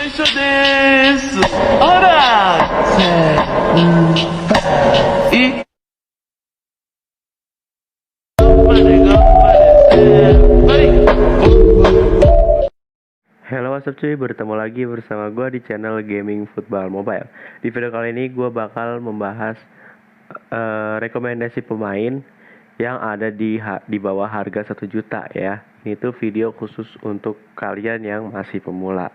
Aisha desu. Ora. I. Halo, what's up cuy, bertemu lagi bersama gue di channel Gaming Football Mobile. Di video kali ini gue bakal membahas rekomendasi pemain yang ada di bawah harga 1 juta ya. Ini tuh video khusus untuk kalian yang masih pemula.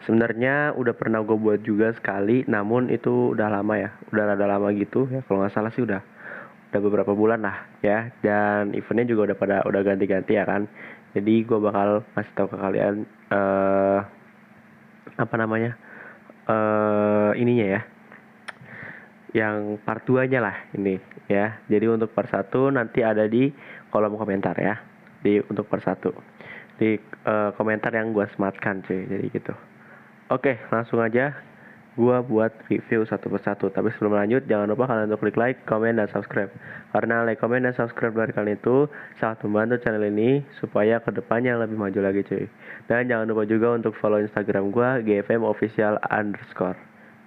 Sebenarnya udah pernah gue buat juga sekali, namun itu udah lama ya, udah rada lama gitu ya. Kalau nggak salah sih udah beberapa bulan lah ya, dan eventnya juga udah ganti-ganti ya kan. Jadi gue bakal kasih tahu ke kalian apa namanya ininya ya, yang part 2 nya lah ini ya. Jadi untuk part 1 nanti ada di kolom komentar ya, untuk part 1 di komentar yang gue sematkan cuy, jadi gitu. Oke, langsung aja gua buat review satu persatu. Tapi sebelum lanjut, jangan lupa kalian untuk klik like, komen, dan subscribe. Karena like, komen, dan subscribe dari kalian itu sangat membantu channel ini supaya kedepannya lebih maju lagi cuy. Dan jangan lupa juga untuk follow Instagram gua @gfmofficial_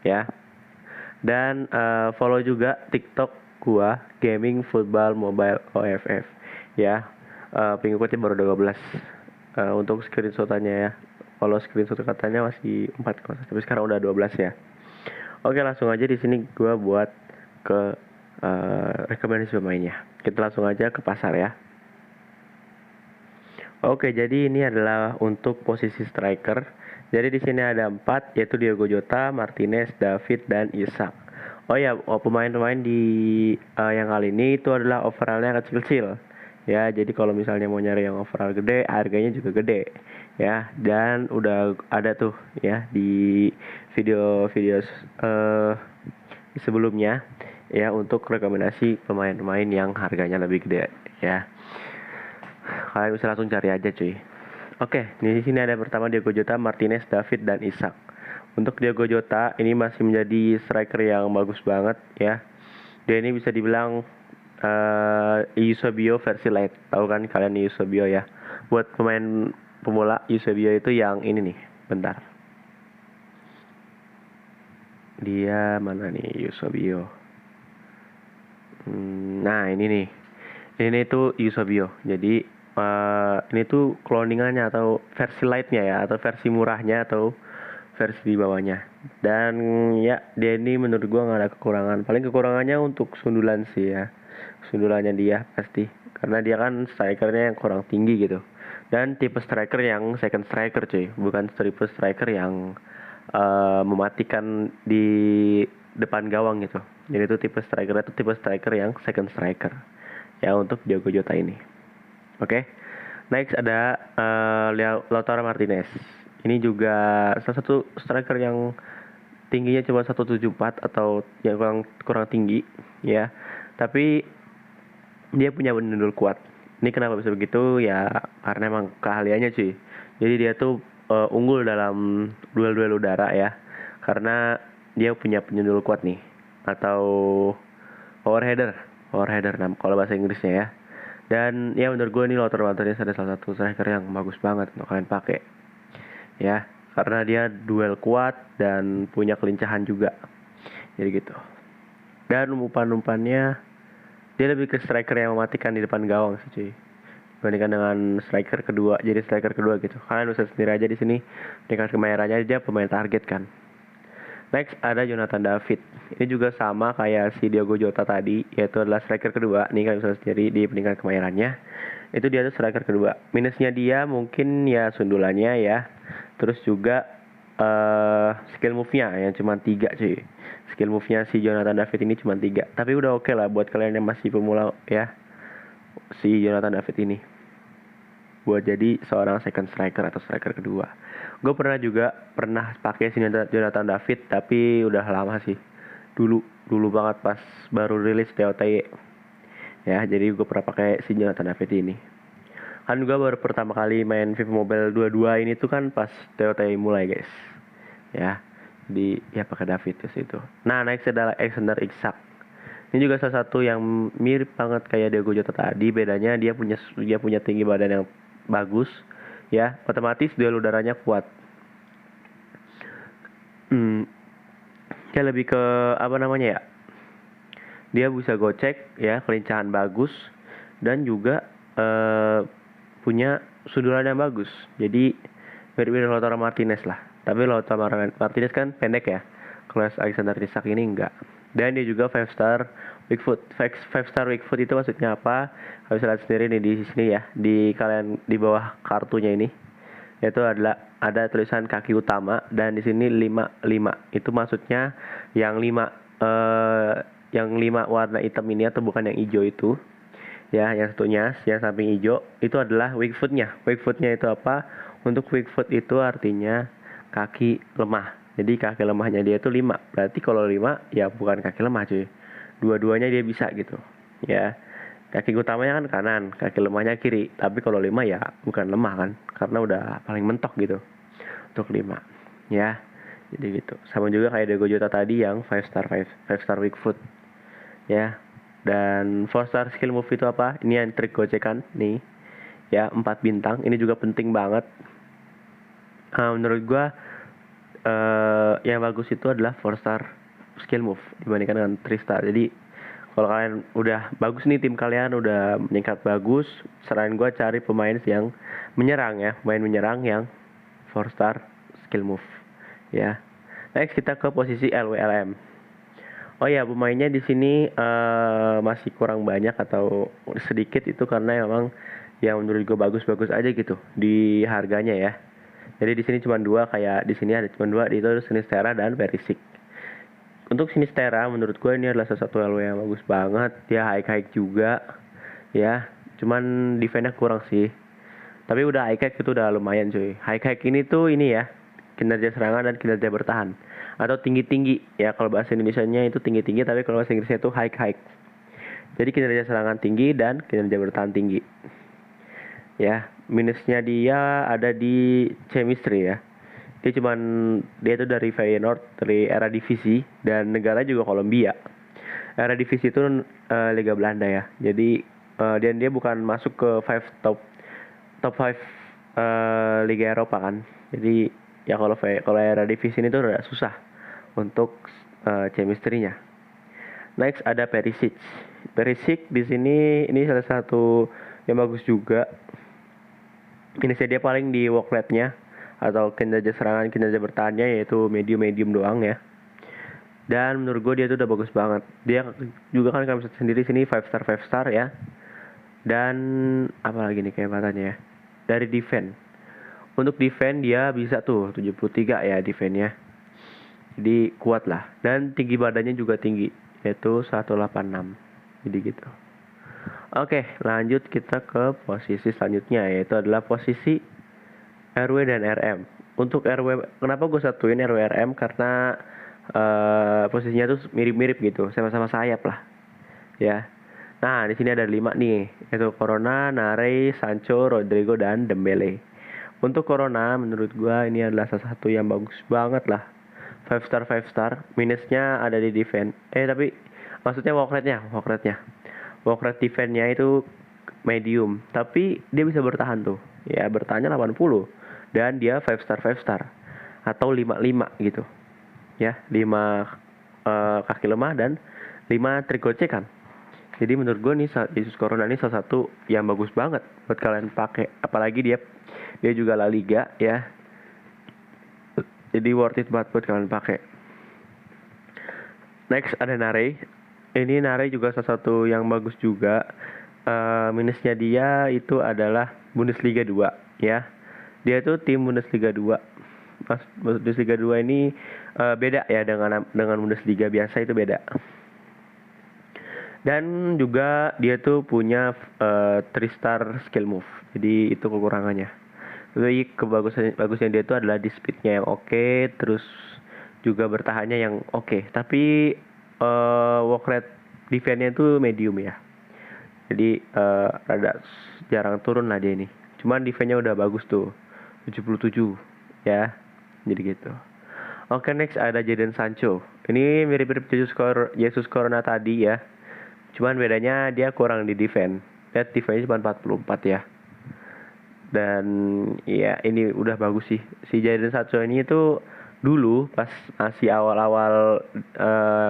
ya. Dan follow juga TikTok gua Gaming Football Mobile OFF ya. Pengikutnya baru 12. Untuk screenshotannya ya, kalau screenshot katanya masih 4 kos, tapi sekarang udah 12 ya. Oke, langsung aja di sini gue buat ke rekomendasi pemainnya. Kita langsung aja ke pasar ya. Oke, jadi ini adalah untuk posisi striker. Jadi di sini ada 4, yaitu Diogo Jota, Martinez, David, dan Isak. Oh ya, pemain-pemain di yang kali ini itu adalah overallnya kecil-kecil. Ya, jadi kalau misalnya mau nyari yang overall gede, harganya juga gede. Ya, dan udah ada tuh ya di video-video sebelumnya ya, untuk rekomendasi pemain-pemain yang harganya lebih gede ya. Kalian bisa langsung cari aja cuy. Oke, di sini ada pertama Diogo Jota, Martinez, David, dan Isak. Untuk Diogo Jota ini masih menjadi striker yang bagus banget ya. Dia ini bisa dibilang Eusebio versi light. Tahu kan kalian Eusebio ya? Buat pemain pemula, Eusebio itu yang ini nih. Bentar. Dia mana nih Eusebio? Nah, ini nih. Ini tuh Eusebio. Jadi ini tuh cloningannya atau versi lightnya ya, atau versi murahnya, atau versi di bawahnya. Dan ya, dia ini menurut gua nggak ada kekurangan. Paling kekurangannya untuk sundulan sih ya. Sundulannya dia pasti, karena dia kan strikernya yang kurang tinggi gitu. Dan tipe striker yang second striker cuy, bukan tipe striker yang mematikan di depan gawang gitu. Jadi itu tipe striker yang second striker ya untuk Diogo Jota ini. Oke. Next ada Lautaro Martinez. Ini juga salah satu striker yang tingginya cuma 174 atau yang kurang tinggi ya. Tapi dia punya pendundul kuat. Ini kenapa bisa begitu ya? Karena emang keahliannya cuy. Jadi dia tuh unggul dalam duel-duel udara ya. Karena dia punya penyundul kuat nih, atau power header. Power header kalau bahasa Inggrisnya ya. Dan ya menurut gue ini Lautaro Martinez ada salah satu striker yang bagus banget untuk kalian pakai ya, karena dia duel kuat dan punya kelincahan juga, jadi gitu. Dan umpan-umpannya dia lebih ke striker yang mematikan di depan gawang sih cuy, dibandingkan dengan striker kedua. Jadi striker kedua gitu, kalian bisa sendiri aja di sini dengan kemahirannya, dia pemain target kan. Next ada Jonathan David. Ini juga sama kayak si Diogo Jota tadi, yaitu adalah striker kedua. Nih kalian bisa sendiri di peningkatan kemahirannya. Itu dia tuh striker kedua. Minusnya dia mungkin ya sundulannya ya. Terus juga skill move-nya yang cuma 3 cuy. Skill move-nya si Jonathan David ini cuma 3. Tapi udah oke lah buat kalian yang masih pemula ya, si Jonathan David ini, buat jadi seorang second striker atau striker kedua. Gue pernah pakai si Jonathan David, tapi udah lama sih. Dulu banget pas baru rilis TOTY. Ya, jadi gue pernah pakai si Jonathan David ini. Kan gue baru pertama kali main FIFA Mobile 22 ini tuh kan pas TOTY mulai guys. Ya, di ya pakai David itu. Nah, next adalah Alexander Isak. Ini juga salah satu yang mirip banget kayak Diogo Jota tadi. Bedanya dia punya tinggi badan yang bagus ya, otomatis duel udaranya kuat. Kayak lebih ke apa namanya ya? Dia bisa gocek ya, kelincahan bagus dan juga punya sundulan yang bagus. Jadi mirip-mirip Lautaro Martinez lah. Tapi Lautaro Martinez kan pendek ya. Kalau Alexander Isak ini enggak. Dan dia juga 5 star weak foot. 5 star weak foot itu maksudnya apa? Kalian bisa lihat sendiri nih di sini ya, di kalian di bawah kartunya ini. Itu adalah ada tulisan kaki utama dan di sini 5 itu maksudnya yang 5 warna hitam ini atau bukan yang hijau itu ya, yang satunya yang samping hijau itu adalah weak footnya. Weak footnya itu apa? Untuk weak foot itu artinya kaki lemah. Jadi kaki lemahnya dia itu 5. Berarti kalau 5 ya bukan kaki lemah cuy, dua-duanya dia bisa gitu ya. Kaki utamanya kan kanan, kaki lemahnya kiri. Tapi kalau 5 ya bukan lemah kan, karena udah paling mentok gitu untuk 5 ya. Jadi gitu. Sama juga kayak Diego Jota tadi yang 5 star weak foot ya. Dan 4 star skill move itu apa? Ini yang trik gocekan nih ya, 4 bintang. Ini juga penting banget. Menurut gua yang bagus itu adalah 4 star skill move dibandingkan dengan 3 star. Jadi kalau kalian udah bagus nih, tim kalian udah meningkat bagus, saranin gue cari pemain yang menyerang ya, pemain menyerang yang 4 star skill move ya. Next kita ke posisi LWLM. Oh ya, pemainnya di sini masih kurang banyak atau sedikit, itu karena memang yang menurut gue bagus-bagus aja gitu di harganya ya. Jadi di sini cuma 2, kayak di sini ada cuma 2, itu Sinistera dan Perisic. Untuk Sinistera menurut gue ini adalah salah satu LW yang bagus banget. Dia high juga ya. Cuman defense-nya kurang sih. Tapi udah high itu udah lumayan cuy. High ini tuh ini ya, kinerja serangan dan kinerja bertahan. Atau tinggi-tinggi ya, kalau bahasa Indonesianya itu tinggi-tinggi, tapi kalau bahasa Inggrisnya itu high. Jadi kinerja serangan tinggi dan kinerja bertahan tinggi. Ya, minusnya dia ada di chemistry ya. Dia itu dari Feyenoord, dari era divisi, dan negara juga Kolombia. Era divisi itu Liga Belanda ya. Jadi dan dia bukan masuk ke top 5 Liga Eropa kan. Jadi ya kalau era divisi ini tuh udah susah untuk chemistry-nya. Next ada Perisic. Perisic di sini ini salah satu yang bagus juga. Ini dia paling di work rate-nya atau kinerja serangan, kinerja bertahannya yaitu medium doang ya. Dan menurut gue dia tuh udah bagus banget. Dia juga kan kalian bisa sendiri sini 5 star ya. Dan apa lagi nih kayak matanya ya, dari defense. Untuk defense dia bisa tuh 73 ya defense-nya. Jadi kuat lah. Dan tinggi badannya juga tinggi, yaitu 186. Jadi gitu. Oke, lanjut kita ke posisi selanjutnya, yaitu adalah posisi RW dan RM. Untuk RW, kenapa gue satuin RW RM? Karena posisinya tuh mirip-mirip gitu, sama-sama sayap lah ya. Nah di sini ada 5 nih, yaitu Corona, Nare, Sancho, Rodrigo, dan Dembele. Untuk Corona menurut gue ini adalah salah satu yang bagus banget lah. 5 star. Minusnya ada di defense. Tapi maksudnya walk rate defense-nya itu medium, tapi dia bisa bertahan tuh ya, bertahannya 80. Dan dia 5 star atau 55 gitu ya, 5 kaki lemah dan 5 trik gocekan. Jadi menurut gue nih Jesus Corona ini salah satu yang bagus banget buat kalian pakai, apalagi dia juga La Liga ya. Jadi worth it banget buat kalian pakai. Next ada Nare. Ini Nare juga salah satu yang bagus juga. Minusnya dia itu adalah Bundesliga 2 ya. Dia itu tim Bundesliga 2. Bundesliga 2 ini beda ya dengan Bundesliga biasa, itu beda. Dan juga dia tuh punya 3 star skill move. Jadi itu kekurangannya. Jadi bagusnya dia itu adalah di speednya yang oke, terus juga bertahannya yang oke. Tapi work rate defense-nya itu medium ya. Jadi rada jarang turun lah dia ini. Cuman defense-nya udah bagus tuh, 77 ya. Jadi gitu. Oke, next ada Jadon Sancho. Ini mirip-mirip Jesus Corona tadi ya. Cuman bedanya dia kurang di defense. Lihat defense-nya cuma 44 ya. Dan ya ini udah bagus sih. Si Jadon Sancho ini itu dulu pas masih awal-awal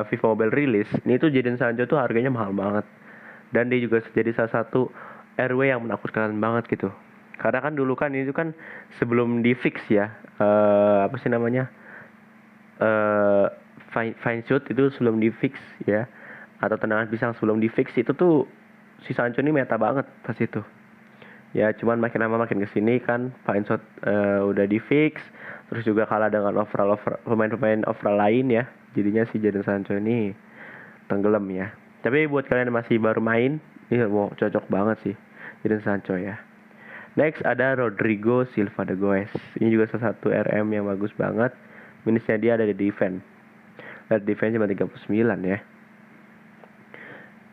FIFA Mobile rilis, ini tuh Jadon Sancho tuh harganya mahal banget. Dan dia juga jadi salah satu RW yang menakutkan banget gitu. Karena kan dulu kan itu kan sebelum di fix ya, apa sih namanya, eh fine shoot itu sebelum di fix ya, atau tendangan pisang sebelum di fix itu tuh si Sancho ini meta banget pas itu. Ya cuman makin lama makin kesini kan fine shot udah di fix, terus juga kalah dengan pemain-pemain overall lain ya, jadinya si Jadon Sancho ini tenggelam ya. Tapi buat kalian yang masih baru main, ini wow, cocok banget sih Jadon Sancho ya. Next ada Rodrigo Silva de Goes. Ini juga salah satu RM yang bagus banget. Minusnya dia ada di defense. Dan defense cuma 39 ya.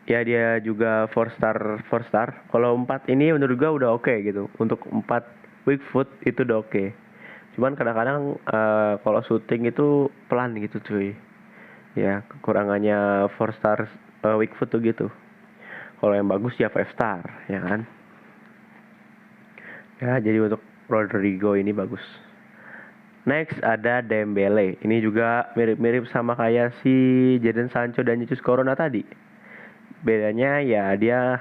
Ya dia juga 4 star. Kalau 4 ini menurut gua udah oke gitu. Untuk 4 weak foot itu udah oke. Cuman kadang-kadang kalau shooting itu pelan gitu cuy. Ya kekurangannya 4 star weak foot tuh gitu. Kalau yang bagus ya 5 star ya kan. Ya jadi untuk Rodrigo ini bagus. Next ada Dembele. Ini juga mirip-mirip sama kayak si Jadon Sancho dan Jesus Corona tadi. Bedanya ya dia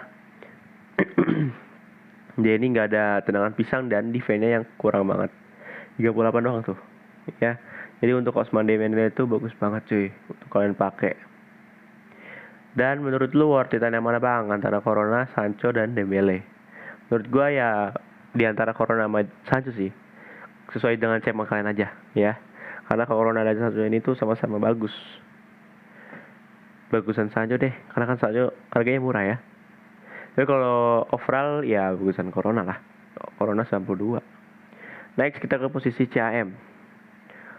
dia ini nggak ada tendangan pisang dan defense-nya yang kurang banget. 38 doang tuh. Ya. Jadi untuk Ousmane Dembele itu bagus banget cuy untuk kalian pakai. Dan menurut lu worth it yang mana bang antara Corona, Sancho dan Dembele? Menurut gua ya di antara Corona sama Sancho sih. Sesuai dengan cema kalian aja ya. Karena Corona dan Sancho ini tuh sama-sama bagus. Bagusan Sancho deh, karena kan Sancho harganya murah ya. Tapi kalau overall ya bagusan Corona lah. Corona 92. Next kita ke posisi CAM.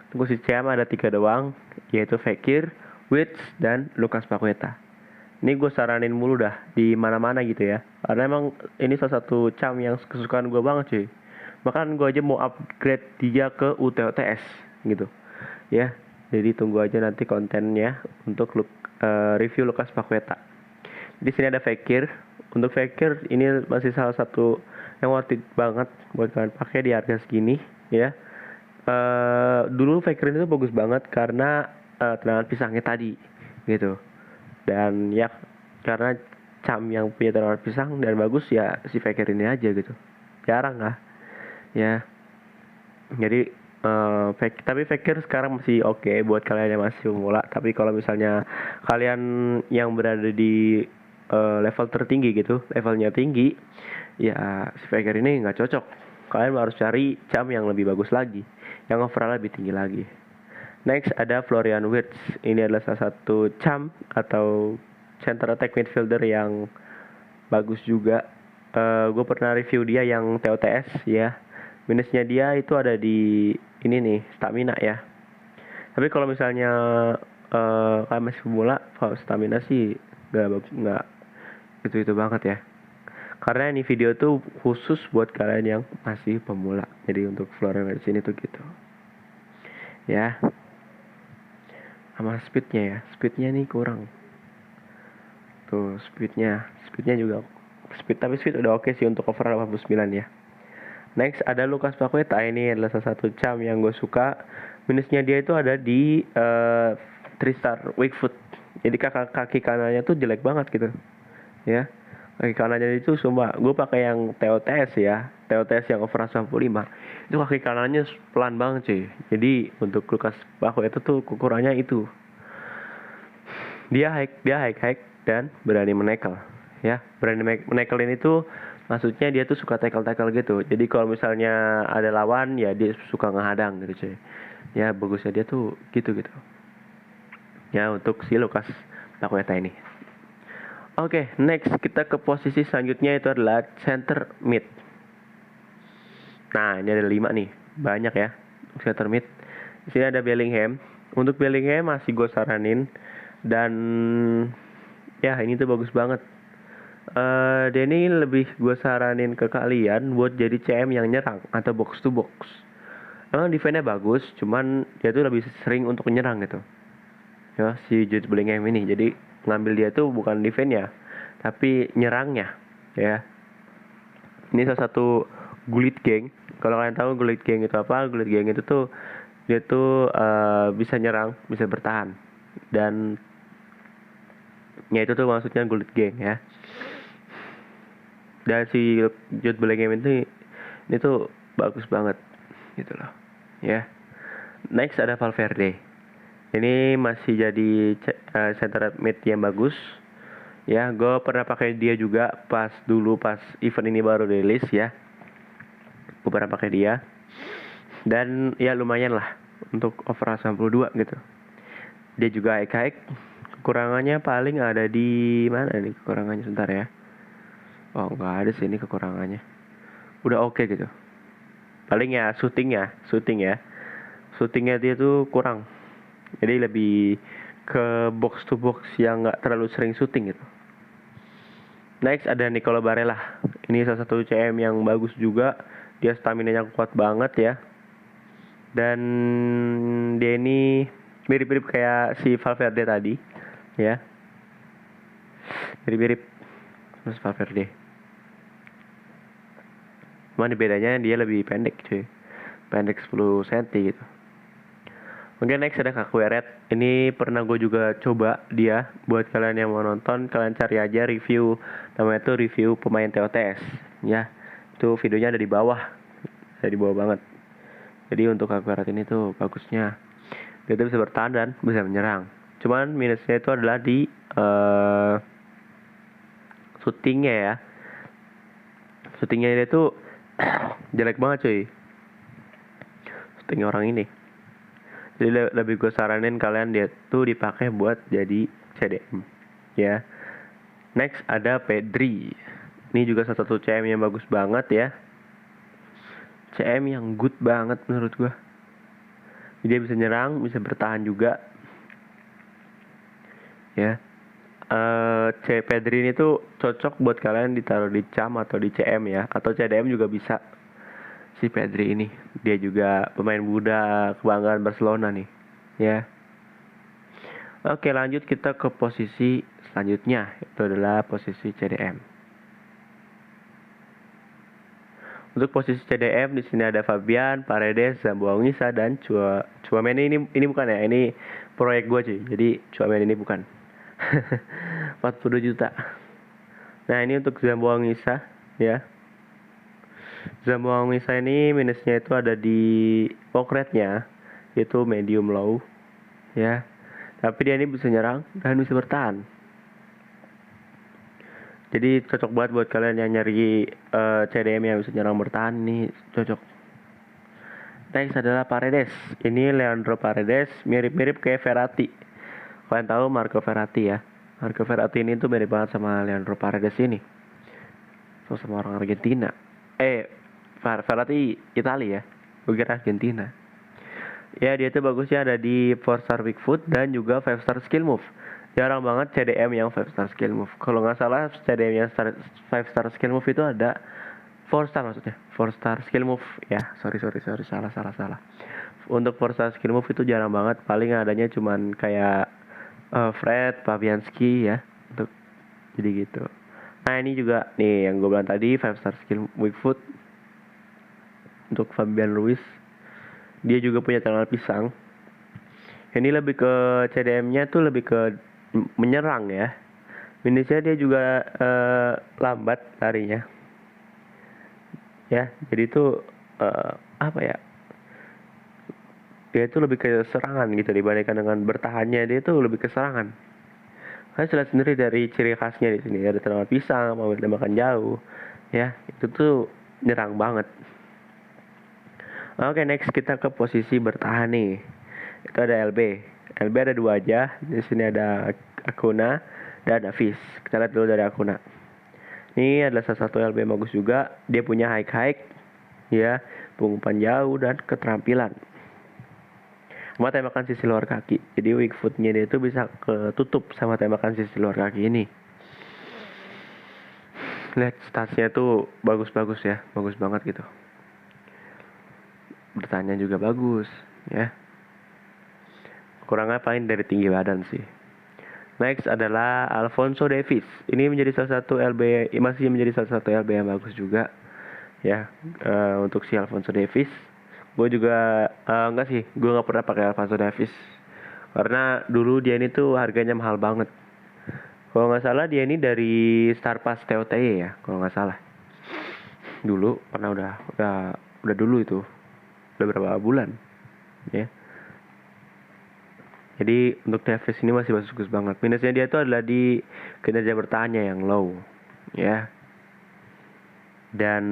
Di posisi CAM ada 3 doang, yaitu Fekir, Wirtz, dan Lucas Paqueta. Ini gue saranin mulu dah di mana-mana gitu ya. Karena emang ini salah satu cam yang kesukaan gue banget cuy. Bahkan gue aja mau upgrade dia ke UTOTS gitu. Ya, jadi tunggu aja nanti kontennya untuk review Lucas Paqueta. Di sini ada Fekir. Untuk Fekir ini masih salah satu yang worth it banget buat kalian pakai di harga segini ya. Dulu Fekir itu bagus banget karena tendangan pisangnya tadi gitu. Dan ya karena cam yang punya tendangan pisang dan bagus ya si Fekir ini aja gitu. Jarang lah ya. Jadi tapi Fekir sekarang masih oke buat kalian yang masih pemula. Tapi kalau misalnya kalian yang berada di level tertinggi gitu, levelnya tinggi, ya si Fekir ini nggak cocok. Kalian harus cari cam yang lebih bagus lagi, yang overall lebih tinggi lagi. Next ada Florian Wirtz. Ini adalah salah satu cam atau center attack midfielder yang bagus juga. Gue pernah review dia yang TOTS ya. Minusnya dia itu ada di ini nih, stamina ya. Tapi kalau misalnya kalian masih pemula, kalau stamina sih nggak itu banget ya. Karena ini video tuh khusus buat kalian yang masih pemula. Jadi untuk Florian Wirtz ini tuh gitu. Ya. Sama speednya nih kurang. Tuh speednya juga tapi speed udah oke sih untuk overall 89 ya. Next ada Lucas Paqueta. Ini adalah salah satu cam yang gue suka. Minusnya dia itu ada di 3 star weak foot. Jadi kaki kanannya tuh jelek banget gitu ya. Kaki kanannya itu sumpah gue pakai yang TOTS ya, TOTS yang overall 95. Itu kaki kanannya pelan banget cuy. Jadi untuk Lucas Paqueta tuh kekurangannya itu dia high dan berani menekel ya. Berani menekelin itu maksudnya dia tuh suka tackle gitu. Jadi kalau misalnya ada lawan ya dia suka ngehadang gitu cuy ya. Bagusnya dia tuh gitu ya untuk si Lucas Paqueta ini. Oke, next kita ke posisi selanjutnya itu adalah center mid. Nah ini ada 5 nih, banyak ya center mid. Di sini ada Bellingham. Untuk Bellingham masih gue saranin. Dan ya ini tuh bagus banget. Dia ini lebih gue saranin ke kalian buat jadi CM yang nyerang atau box to box. Emang defense-nya bagus, cuman dia tuh lebih sering untuk menyerang gitu. Ya si Jude Bellingham ini. Jadi ngambil dia tuh bukan defense-nya, tapi nyerangnya ya. Ini salah satu Gullit Gang. Kalau kalian tahu Gullit Gang itu apa? Gullit Gang itu tuh Dia tuh bisa nyerang, bisa bertahan. Dan ya itu tuh maksudnya Gullit Gang ya. Dan si Jude Bellingham ini tuh bagus banget gitu loh. Ya. Next ada Valverde. Ini masih jadi center mid yang bagus. Ya, gue pernah pakai dia juga pas event ini baru rilis ya. Gue pernah pakai dia. Dan ya lumayan lah untuk overall 92 gitu. Dia juga high. Kekurangannya paling ada di mana nih kekurangannya sebentar ya. Oh, nggak ada sih ini kekurangannya. Udah oke gitu. Paling ya shooting ya. Shootingnya dia tuh kurang. Jadi lebih ke box to box yang nggak terlalu sering shooting gitu. Next ada Nicolo Barella. Ini salah satu CM yang bagus juga. Dia stamina-nya kuat banget ya. Dan dia ini mirip-mirip kayak si Valverde tadi ya. Mirip-mirip sama Valverde. Cuman bedanya dia lebih pendek cuy. Pendek 10 cm gitu. Oke, next ada Kakueret. Ini pernah gue juga coba dia. Buat kalian yang mau nonton, kalian cari aja review. Namanya tuh review pemain TOTS ya. Itu videonya ada di bawah. Ada di bawah banget. Jadi untuk Kakueret ini tuh bagusnya dia tuh bisa bertahan dan bisa menyerang. Cuman minusnya itu adalah di shootingnya ya. Shootingnya dia tuh jelek banget cuy. Shooting orang ini. Jadi lebih gue saranin kalian dia tuh dipakai buat jadi CDM ya. Next ada Pedri. Ini juga salah satu CM yang bagus banget ya. CM yang good banget menurut gue. Dia bisa nyerang, bisa bertahan juga. Ya. Pedri ini tuh cocok buat kalian ditaruh di CAM atau di CM ya. Atau CDM juga bisa. Si Pedri ini. Dia juga pemain muda kebanggaan Barcelona nih. Ya. Oke, lanjut kita ke posisi selanjutnya. Itu adalah posisi CDM. Untuk posisi CDM di sini ada Fabian, Paredes, Zamboanga dan Tchouaméni. Ini bukan ya, ini proyek gue cuy. Jadi Tchouaméni ini bukan. 40 juta. Nah, ini untuk Zamboanga ya. Zamboanga ini minusnya itu ada di poke rate-nya, itu medium low ya. Tapi dia ini bisa nyerang dan bisa bertahan. Jadi cocok banget buat kalian yang nyari CDM yang bisa nyerang bertahan, ini cocok. Next adalah Paredes. Ini Leandro Paredes, mirip-mirip kayak Verratti. Kalian tahu Marco Verratti ya. Marco Verratti ini tuh mirip banget sama Leandro Paredes ini. Sama orang Argentina. Verratti Italia ya. Gue kira Argentina. Ya, dia tuh bagusnya ada di 4-star weak foot dan juga 5-star skill move. Jarang banget CDM yang 5-star skill move. Kalau nggak salah CDM yang 5-star skill move itu ada 4-star maksudnya. 4-star skill move ya. Sorry, salah. Untuk 4-star skill move itu jarang banget. Paling adanya cuman kayak Fred, Fabianski ya. Untuk jadi gitu. Nah, ini juga nih yang gue bilang tadi 5-star skill weak foot untuk Fabian Ruiz. Dia juga punya tangan pisang. Ini lebih ke CDM-nya tuh lebih ke menyerang ya. Minusnya dia juga lambat larinya. Ya, jadi itu apa ya? Dia itu lebih ke serangan gitu dibandingkan dengan bertahannya. Dia itu lebih ke serangan. Kalian jelas sendiri dari ciri khasnya di sini. Ada tangan pisang, mau tembakan jauh. Ya, itu tuh nyerang banget. Oke, next kita ke posisi bertahan nih. Itu ada LB. LB ada 2 aja. Di sini ada Acuna dan Davis. Kita lihat dulu dari Acuna. Ini adalah salah satu LB yang bagus juga. Dia punya high ya, pengumpan jauh dan keterampilan. Sama tembakan sisi luar kaki. Jadi weak foot-nya dia itu bisa ketutup sama tembakan sisi luar kaki ini. Lihat statsnya tuh bagus-bagus ya. Bagus banget gitu. Bertanya juga bagus ya. Kurangnya paling dari tinggi badan sih. Next adalah Alphonso Davies. Ini menjadi salah satu LB, masih menjadi salah satu LB yang bagus juga ya. Untuk si Alphonso Davies, Gue juga enggak sih, gue nggak pernah pakai Alfonso Davies karena dulu dia ini tuh harganya mahal banget. Kalau nggak salah dia ini dari Star Pass TOTY ya, kalau nggak salah. Dulu pernah udah dulu itu, udah berapa bulan ya. Jadi untuk Davies ini masih bagus banget. Minusnya dia tuh adalah di kinerja bertahannya yang low ya. Dan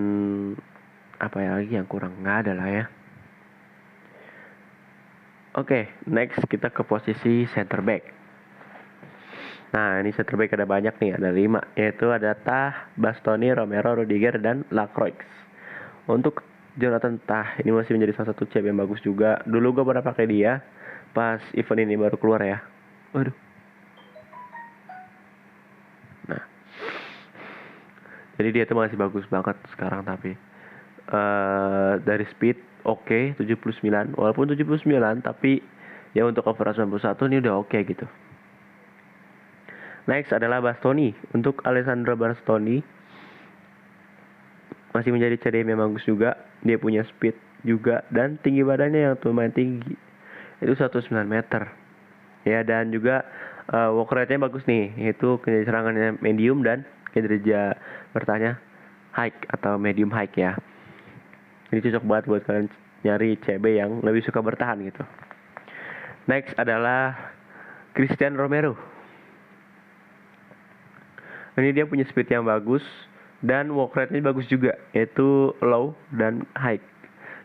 apa ya lagi yang kurang, nggak ada lah ya. Oke, next kita ke posisi center back. Nah, ini center back ada banyak nih, ada 5, yaitu ada Tah, Bastoni, Romero, Rudiger, dan Lacroix. Untuk Jonathan Tah, ini masih menjadi salah satu CB yang bagus juga. Dulu gue pernah pakai dia pas event ini baru keluar ya. Waduh. Nah, jadi dia tuh masih bagus banget sekarang tapi dari speed oke, 79, walaupun 79 tapi ya untuk overall 91 ini udah oke gitu. Next adalah Bastoni. Untuk Alessandro Bastoni masih menjadi CDM yang bagus juga. Dia punya speed juga dan tinggi badannya yang lumayan tinggi. Itu 109 meter. Ya, dan juga walk rate-nya bagus nih, yaitu kinerja serangannya medium dan kinerja bertahannya high atau medium high ya. Ini cocok banget buat kalian nyari CB yang lebih suka bertahan gitu. Next adalah Christian Romero. Ini dia punya speed yang bagus dan walk rate-nya bagus juga, yaitu low dan high.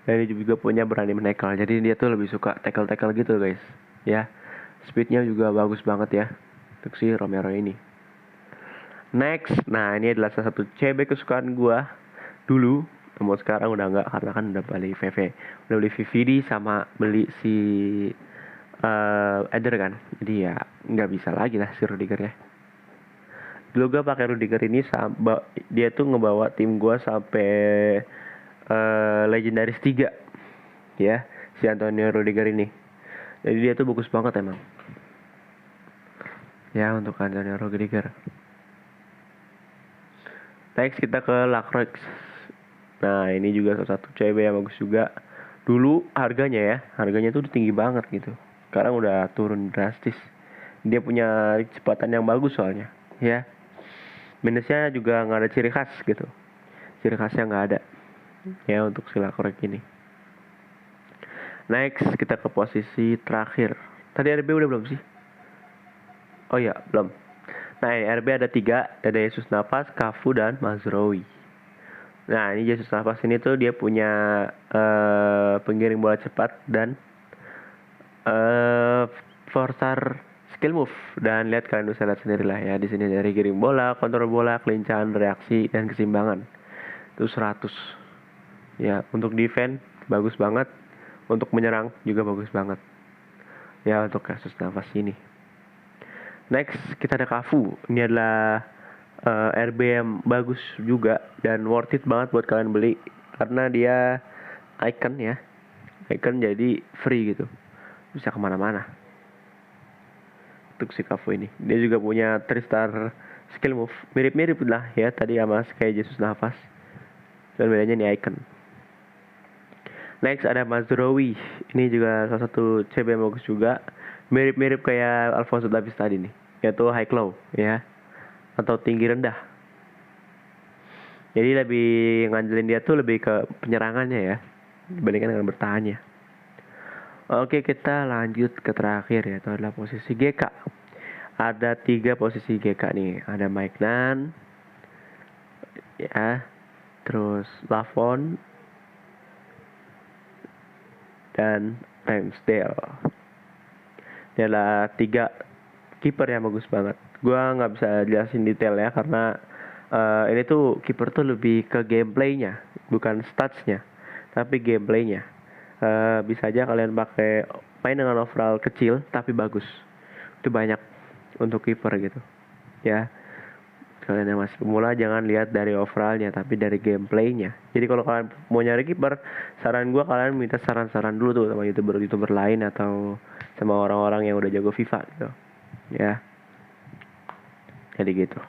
Dan dia juga punya berani menekel. Jadi dia tuh lebih suka tackle-tackle gitu guys. Ya, speednya juga bagus banget ya untuk si Romero ini. Next, nah ini adalah salah satu CB kesukaan gua dulu. Namun sekarang udah enggak karena kan udah beli VV, udah beli VVD sama beli si Eder kan. Jadi ya nggak bisa lagi lah si Rudiger ya. Dulu gue pakai Rudiger ini dia tuh ngebawa tim gue sampai legendaris 3 ya, si Antonio Rudiger ini. Jadi dia tuh bagus banget emang ya untuk Antonio Rudiger. Next kita ke Lacroix. Nah ini juga salah satu CB yang bagus juga. Dulu harganya tuh tinggi banget gitu. Sekarang udah turun drastis. Dia punya kecepatan yang bagus soalnya ya. Minusnya juga nggak ada ciri khas gitu. Ciri khasnya nggak ada ya untuk si Lacroix ini. Next kita ke posisi terakhir. Tadi RB udah belum sih? Oh ya belum. Nah RB ada 3, ada Jesus Navas, Cafu, dan Mazraoui. Nah ini Jesus Navas ini tuh dia punya penggiring bola cepat dan forsar skill move, dan lihat kalian bisa lihat sendiri lah ya di sini dari giring bola, kontrol bola, kelincahan, reaksi, dan keseimbangan itu 100 ya. Untuk defense bagus banget, untuk menyerang juga bagus banget ya untuk kasus nafas ini. Next kita ada Cafu. Ini adalah RB yang bagus juga dan worth it banget buat kalian beli karena dia icon ya, icon jadi free gitu, bisa kemana-mana. Untuk si Cafu ini dia juga punya 3-star skill move, mirip-mirip lah ya tadi sama kayak Jesus Navas, dan bedanya nih icon. Next ada Mazraoui. Ini juga salah satu CB yang bagus juga, mirip-mirip kayak Alfonso Davies tadi nih, yaitu high low ya atau tinggi rendah. Jadi lebih ngandelin dia tuh lebih ke penyerangannya ya dibandingkan dengan bertahannya. Oke, kita lanjut ke terakhir ya, itu adalah posisi GK. Ada 3 posisi GK nih. Ada Maignan ya, terus Lafon dan Ramsdale. Ini adalah 3 kiper yang bagus banget. Gua nggak bisa jelasin detail ya karena ini tuh kiper tuh lebih ke gameplaynya, bukan statsnya, tapi gameplaynya. Bisa aja kalian pakai main dengan overall kecil tapi bagus. Itu banyak untuk kiper gitu ya. Kalian yang masih pemula jangan lihat dari overallnya tapi dari gameplaynya. Jadi kalau kalian mau nyari kiper, saran gue kalian minta saran-saran dulu tuh sama youtuber lain atau sama orang-orang yang udah jago FIFA gitu ya. Jadi gitu.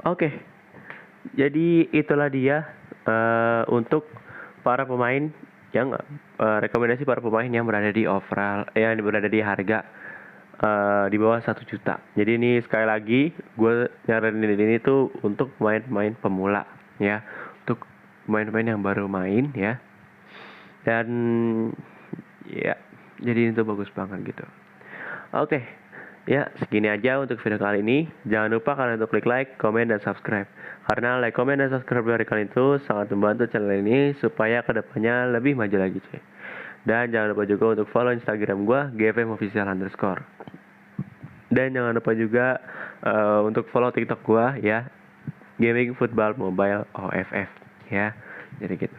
Oke, jadi itulah dia untuk para pemain yang rekomendasi para pemain yang berada di overall yang berada di harga di bawah 1 juta. Jadi ini sekali lagi gue nyaranin ini tuh untuk pemain-pemain pemula ya, untuk pemain-pemain yang baru main ya. Dan ya, jadi itu bagus banget gitu. Oke, ya segini aja untuk video kali ini. Jangan lupa kalian untuk klik like, komen, dan subscribe. Karena like, komen, dan subscribe dari kalian itu sangat membantu channel ini supaya kedepannya lebih maju lagi cuy. Dan jangan lupa juga untuk follow Instagram gue @gfmofficial_. Dan jangan lupa juga untuk follow TikTok gue ya, Gaming Football Mobile OFF ya. Jadi gitu.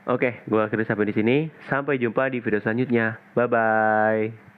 Oke, gue akhirnya sampai di sini. Sampai jumpa di video selanjutnya. Bye bye.